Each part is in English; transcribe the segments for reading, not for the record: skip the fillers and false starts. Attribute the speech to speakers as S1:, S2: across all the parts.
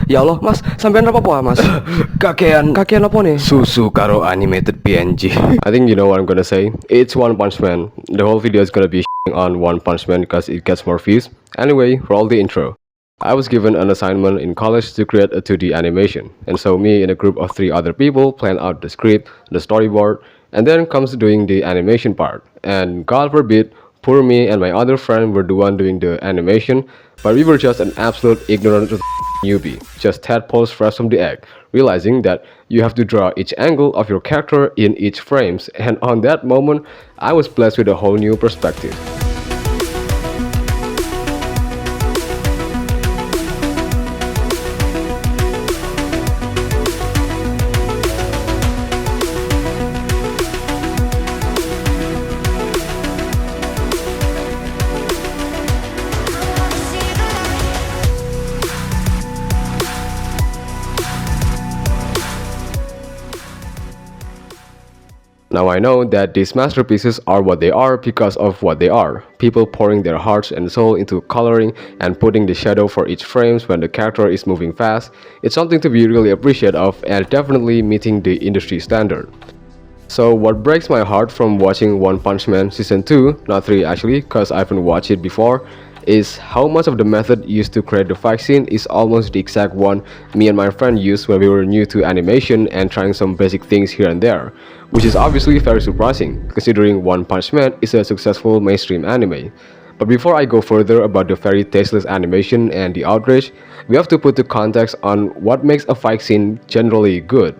S1: Ya Allah, Mas, sampean apa Mas?
S2: Kakean
S1: Kakean apa nih?
S2: susu karo animated PNG. I think you know what I'm gonna say. It's One Punch Man. The whole video is gonna be on One Punch Man because it gets more views. Anyway, roll the intro. I was given an assignment in college to create a 2D animation, and so me and a group of 3 other people planned out the script, the storyboard, and then comes doing the animation part. And God forbid, poor me and my other friend were the one doing the animation, but we were just an absolute ignorant newbie, just tadpoles fresh from the egg, realizing that you have to draw each angle of your character in each frames, and on that moment, I was blessed with a whole new perspective. Now I know that these masterpieces are what they are because of what they are. People pouring their hearts and soul into coloring and putting the shadow for each frame when the character is moving fast. It's something to be really appreciative of and definitely meeting the industry standard. So what breaks my heart from watching One Punch Man Season 2, not 3 actually, cause I haven't watched it before, is how much of the method used to create the fight scene is almost the exact one me and my friend used when we were new to animation and trying some basic things here and there, which is obviously very surprising considering One Punch Man is a successful mainstream anime. But before I go further about the very tasteless animation and the outrage, we have to put the context on what makes a fight scene generally good.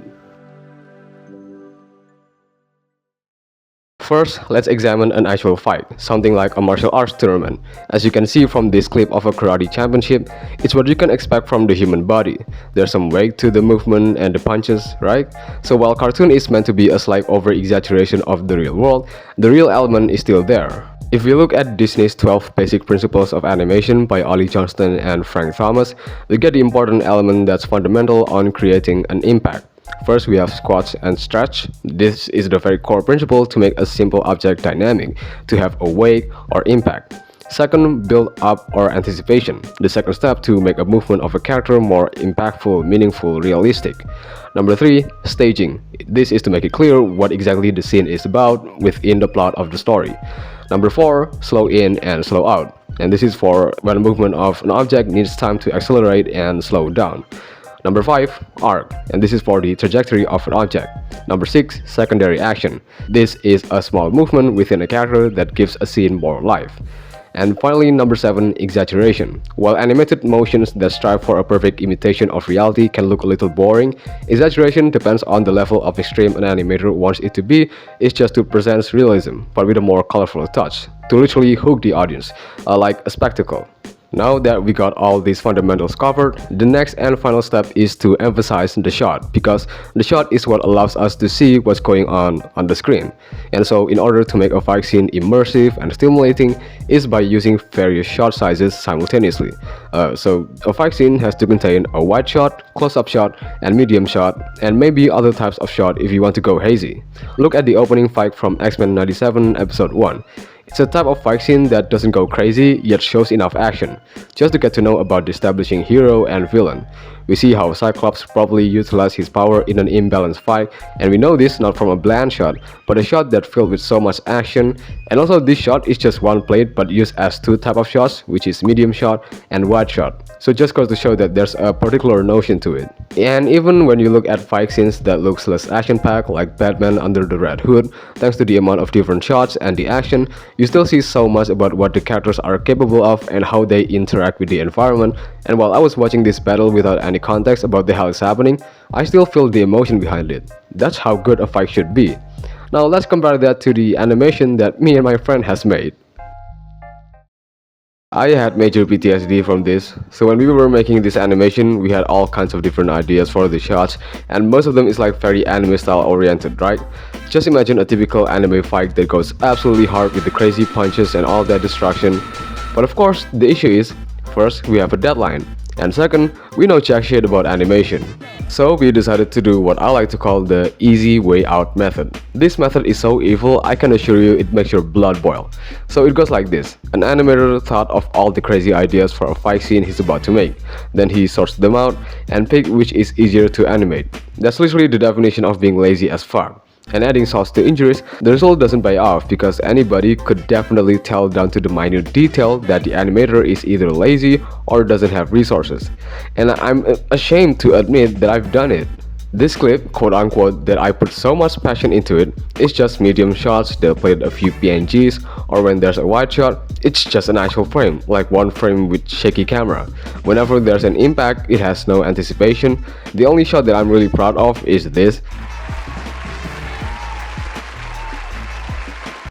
S2: First, let's examine an actual fight, something like a martial arts tournament. As you can see from this clip of a karate championship, it's what you can expect from the human body. There's some weight to the movement and the punches, right? So while cartoon is meant to be a slight over-exaggeration of the real world, the real element is still there. If we look at Disney's 12 Basic Principles of Animation by Ollie Johnston and Frank Thomas, we get the important element that's fundamental on creating an impact. First, we have squat and stretch. This is the very core principle to make a simple object dynamic, to have a weight or impact. Second, build up or anticipation. The second step to make a movement of a character more impactful, meaningful, realistic. Number 3, staging. This is to make it clear what exactly the scene is about within the plot of the story. Number 4, slow in and slow out. And this is for when a movement of an object needs time to accelerate and slow down. Number 5, arc, and this is for the trajectory of an object. Number 6, secondary action. This is a small movement within a character that gives a scene more life. And finally, number 7, exaggeration. While animated motions that strive for a perfect imitation of reality can look a little boring, exaggeration depends on the level of extreme an animator wants it to be. It's just to present realism, but with a more colorful touch, to literally hook the audience, like a spectacle. Now that we got all these fundamentals covered, the next and final step is to emphasize the shot, because the shot is what allows us to see what's going on the screen. And so in order to make a fight scene immersive and stimulating is by using various shot sizes simultaneously. So a fight scene has to contain a wide shot, close-up shot, and medium shot, and maybe other types of shot if you want to go hazy. Look at the opening fight from X-Men 97 episode 1. It's a type of fight scene that doesn't go crazy, yet shows enough action, just to get to know about the establishing hero and villain. We see how Cyclops probably utilized his power in an imbalanced fight, and we know this not from a bland shot, but a shot that filled with so much action. And also this shot is just one plate but used as 2 types of shots, which is medium shot and wide shot. So just goes to show that there's a particular notion to it. And even when you look at fight scenes that looks less action-packed, like Batman under the Red Hood, thanks to the amount of different shots and the action, you still see so much about what the characters are capable of and how they interact with the environment. And while I was watching this battle without any context about the hell is happening, I still feel the emotion behind it. That's how good a fight should be. Now let's compare that to the animation that me and my friend has made. I had major PTSD from this, so when we were making this animation, we had all kinds of different ideas for the shots, and most of them is like very anime style oriented, right? Just imagine a typical anime fight that goes absolutely hard with the crazy punches and all that destruction. But of course, the issue is, first we have a deadline, And second, we know jack shit about animation. So we decided to do what I like to call the easy way out method. This method is so evil, I can assure you it makes your blood boil. So it goes like this. An animator thought of all the crazy ideas for a fight scene he's about to make. Then he sorts them out and pick which is easier to animate. That's literally the definition of being lazy as fuck. And adding sauce to injuries, the result doesn't pay off because anybody could definitely tell down to the minute detail that the animator is either lazy or doesn't have resources. And I'm ashamed to admit that I've done it. This clip, quote unquote, that I put so much passion into it, is just medium shots that played a few PNGs, or when there's a wide shot, it's just an actual frame, like one frame with shaky camera. Whenever there's an impact, it has no anticipation. The only shot that I'm really proud of is this.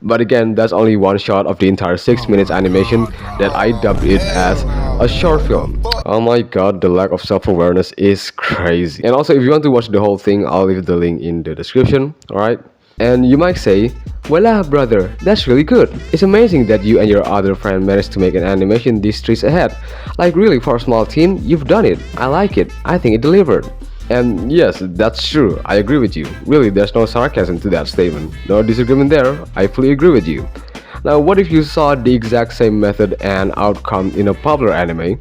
S2: But again, that's only one shot of the entire 6 minutes animation that I dubbed it as a short film. Oh my god, the lack of self-awareness is crazy. And also, if you want to watch the whole thing, I'll leave the link in the description, alright? And you might say, voila brother, that's really good. It's amazing that you and your other friend managed to make an animation these streets ahead. Like really, for a small team, you've done it. I like it. I think it delivered. And yes, that's true, I agree with you. Really, there's no sarcasm to that statement. No disagreement there, I fully agree with you. Now, what if you saw the exact same method and outcome in a popular anime?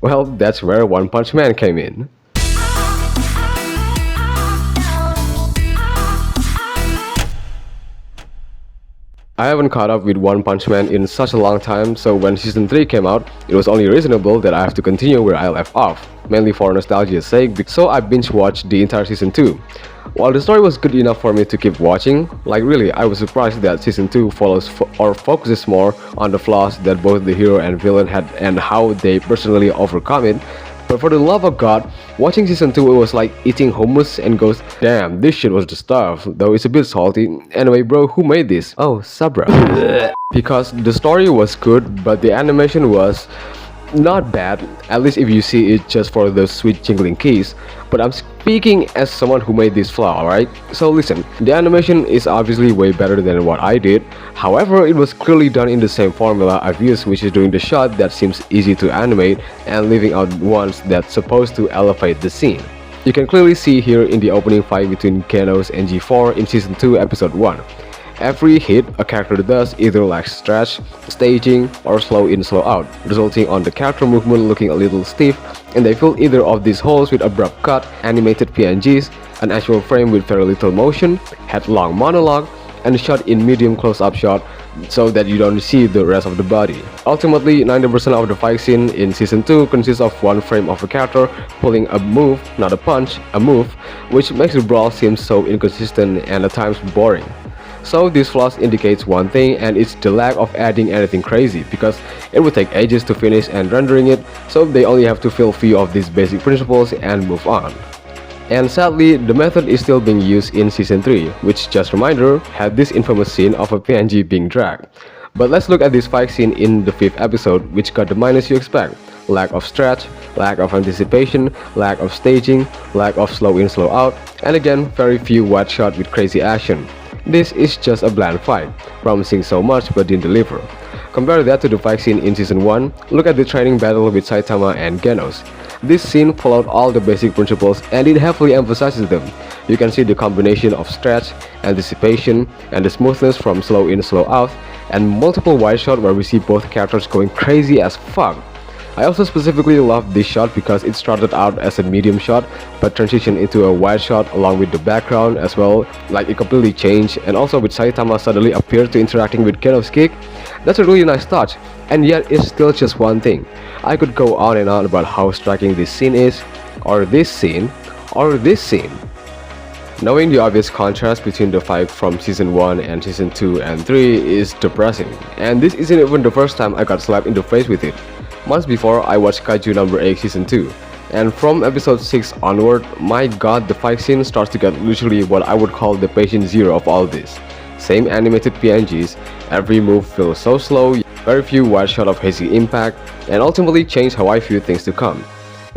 S2: Well, that's where One Punch Man came in. I haven't caught up with One Punch Man in such a long time, so when season 3 came out, it was only reasonable that I have to continue where I left off, mainly for nostalgia's sake, so I binge-watched the entire season 2. While the story was good enough for me to keep watching, like really, I was surprised that season 2 focuses more on the flaws that both the hero and villain had and how they personally overcome it. But for the love of God, watching season 2 it was like eating hummus and goes, damn, this shit was the stuff, though it's a bit salty. Anyway bro, who made this? Oh, Sabra. Because the story was good, but the animation was not bad, at least if you see it just for the sweet jingling keys. But I'm speaking as someone who made this flaw, alright? So listen, the animation is obviously way better than what I did. However, it was clearly done in the same formula I've used, which is doing the shot that seems easy to animate and leaving out ones that's supposed to elevate the scene. You can clearly see here in the opening fight between Genos and G4 in season 2 episode 1. Every hit a character does either lacks stretch, staging, or slow in slow out, resulting on the character movement looking a little stiff, and they fill either of these holes with abrupt cut, animated PNGs, an actual frame with very little motion, headlong monologue, and shot in medium close-up shot so that you don't see the rest of the body. Ultimately, 90% of the fight scene in season 2 consists of one frame of a character pulling a move, not a punch, a move, which makes the brawl seem so inconsistent and at times boring. So this flaws indicates one thing, and it's the lack of adding anything crazy, because it would take ages to finish and rendering it, so they only have to fill few of these basic principles and move on. And sadly, the method is still being used in season 3, which, just reminder, had this infamous scene of a PNG being dragged. But let's look at this fight scene in the 5th episode, which got the minus you expect. Lack of stretch, lack of anticipation, lack of staging, lack of slow in slow out, and again, very few wide shots with crazy action. This is just a bland fight, promising so much but didn't deliver. Compare that to the fight scene in season 1, look at the training battle with Saitama and Genos. This scene followed all the basic principles and it heavily emphasizes them. You can see the combination of stretch, anticipation, and the smoothness from slow in slow out, and multiple wide shots where we see both characters going crazy as fuck. I also specifically love this shot because it started out as a medium shot but transitioned into a wide shot along with the background as well, like it completely changed, and also with Saitama suddenly appeared to interacting with Genos' kick. That's a really nice touch, and yet it's still just one thing. I could go on and on about how striking this scene is, or this scene, or this scene. Knowing the obvious contrast between the fight from season 1 and season 2 and 3 is depressing, and this isn't even the first time I got slapped in the face with it. Months before, I watched Kaiju number 8 season 2, and from episode 6 onward, my god, the fight scene starts to get literally what I would call the patient zero of all this. Same animated PNGs, every move feels so slow, very few wide shot of hazy impact, and ultimately change how I view things to come.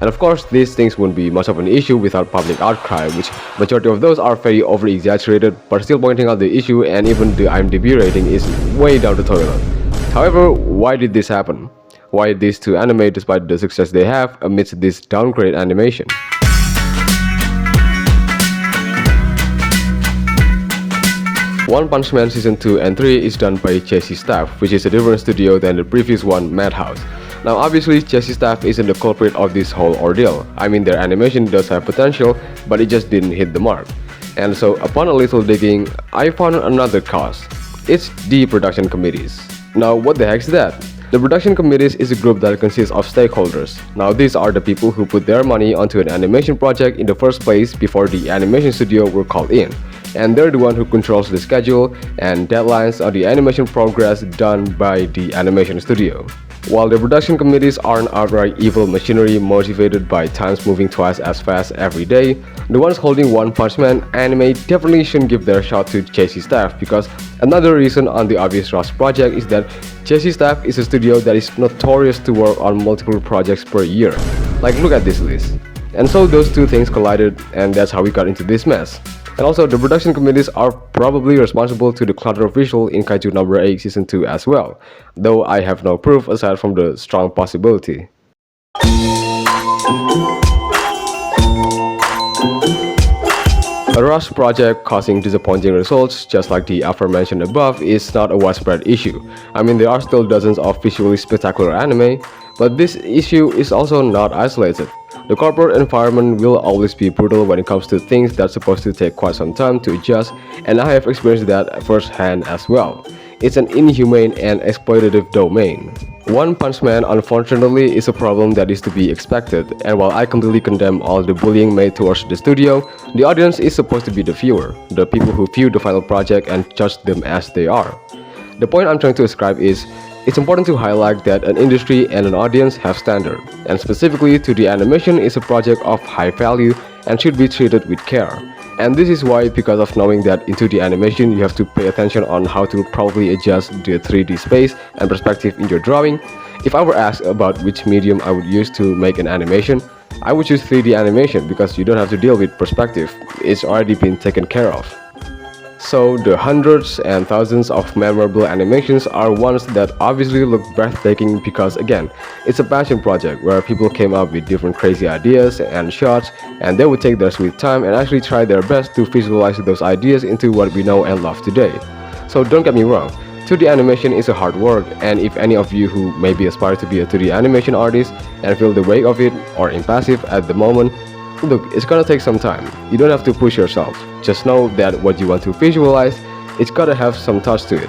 S2: And of course, these things wouldn't be much of an issue without public outcry, which majority of those are very over-exaggerated, but still pointing out the issue, and even the IMDb rating is way down the toilet. However, why did this happen? why these two anime despite the success they have amidst this downgrade animation. One Punch Man Season 2 and 3 is done by Jesse Staff, which is a different studio than the previous one, Madhouse. Now obviously Jesse Staff isn't the culprit of this whole ordeal. I mean, their animation does have potential, but it just didn't hit the mark. And so upon a little digging, I found another cause. It's the production committees. Now what the heck is that? The production committees is a group that consists of stakeholders. Now these are the people who put their money onto an animation project in the first place before the animation studio were called in. And they're the one who controls the schedule and deadlines of the animation progress done by the animation studio. While the production committees aren't outright evil machinery motivated by times moving twice as fast every day, the ones holding One Punch Man anime definitely shouldn't give their shot to Jesse Staff, because another reason on the Obvious Rush project is that Jesse Staff is a studio that is notorious to work on multiple projects per year. Like, look at this list. And so those two things collided, and that's how we got into this mess. And also, the production committees are probably responsible to the clutter visual in Kaiju number 8 season 2 as well, though I have no proof aside from the strong possibility. A rush project causing disappointing results, just like the aforementioned above, is not a widespread issue. I mean, there are still dozens of visually spectacular anime, but this issue is also not isolated. The corporate environment will always be brutal when it comes to things that's supposed to take quite some time to adjust, and I have experienced that firsthand as well. It's an inhumane and exploitative domain. One Punch Man, unfortunately, is a problem that is to be expected, and while I completely condemn all the bullying made towards the studio, the audience is supposed to be the viewer, the people who view the final project and judge them as they are. The point I'm trying to describe is, it's important to highlight that an industry and an audience have standard, and specifically to the animation is a project of high value and should be treated with care. And this is why, because of knowing that into the animation you have to pay attention on how to properly adjust the 3D space and perspective in your drawing. If I were asked about which medium I would use to make an animation, I would choose 3D animation because you don't have to deal with perspective, it's already been taken care of. So the hundreds and thousands of memorable animations are ones that obviously look breathtaking because, again, it's a passion project where people came up with different crazy ideas and shots, and they would take their sweet time and actually try their best to visualize those ideas into what we know and love today. So don't get me wrong, 2D animation is a hard work, and if any of you who maybe aspire to be a 2D animation artist and feel the weight of it or impassive at the moment, look, it's gonna take some time. You don't have to push yourself. Just know that what you want to visualize, it's gotta have some touch to it.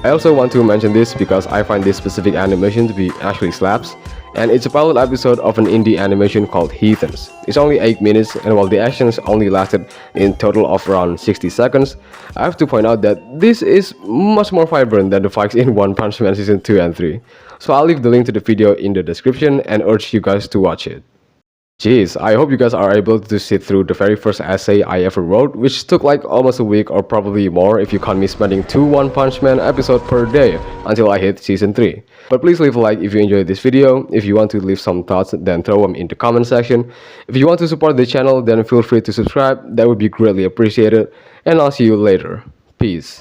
S2: I also want to mention this because I find this specific animation to be actually slaps, and it's a pilot episode of an indie animation called Heathens. It's only 8 minutes, and while the actions only lasted in total of around 60 seconds, I have to point out that this is much more vibrant than the fights in One Punch Man Season 2 and 3. So I'll leave the link to the video in the description and urge you guys to watch it. Jeez, I hope you guys are able to sit through the very first essay I ever wrote, which took like almost a week or probably more if you count me spending 2 One Punch Man episodes per day until I hit season 3. But please leave a like if you enjoyed this video. If you want to leave some thoughts, then throw them in the comment section. If you want to support the channel, then feel free to subscribe, that would be greatly appreciated, and I'll see you later. Peace.